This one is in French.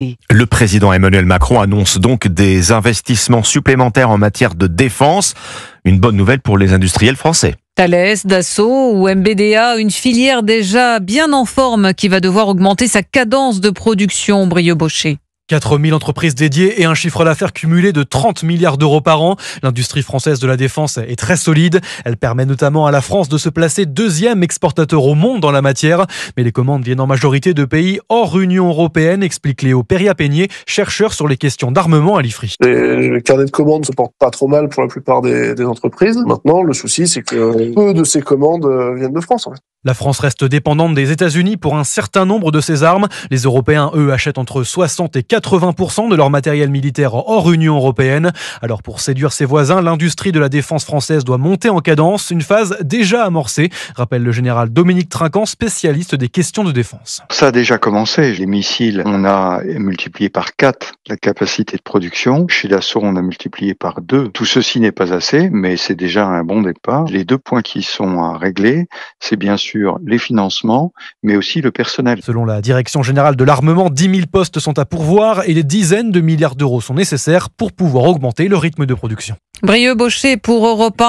Le président Emmanuel Macron annonce donc des investissements supplémentaires en matière de défense. Une bonne nouvelle pour les industriels français. Thales, Dassault ou MBDA, une filière déjà bien en forme qui va devoir augmenter sa cadence de production, Brieux-Baucher. 4000 entreprises dédiées et un chiffre d'affaires cumulé de 30 milliards d'euros par an. L'industrie française de la défense est très solide. Elle permet notamment à la France de se placer deuxième exportateur au monde dans la matière. Mais les commandes viennent en majorité de pays hors Union européenne, explique Léo Perria-Peigné, chercheur sur les questions d'armement à l'IFRI. Les carnets de commandes se portent pas trop mal pour la plupart des entreprises. Maintenant, le souci, c'est que peu de ces commandes viennent de France, en fait. La France reste dépendante des États-Unis pour un certain nombre de ses armes. Les Européens, eux, achètent entre 60 et 80% de leur matériel militaire hors Union européenne. Alors pour séduire ses voisins, l'industrie de la défense française doit monter en cadence, une phase déjà amorcée, rappelle le général Dominique Trinquant, spécialiste des questions de défense. Ça a déjà commencé. Les missiles, on a multiplié par 4 la capacité de production. Chez Dassault, on a multiplié par 2. Tout ceci n'est pas assez, mais c'est déjà un bon départ. Les deux points qui sont à régler, c'est bien sûr les financements, mais aussi le personnel. Selon la Direction générale de l'armement, 10 000 postes sont à pourvoir et des dizaines de milliards d'euros sont nécessaires pour pouvoir augmenter le rythme de production. Brieux-Baucher pour Europe 1.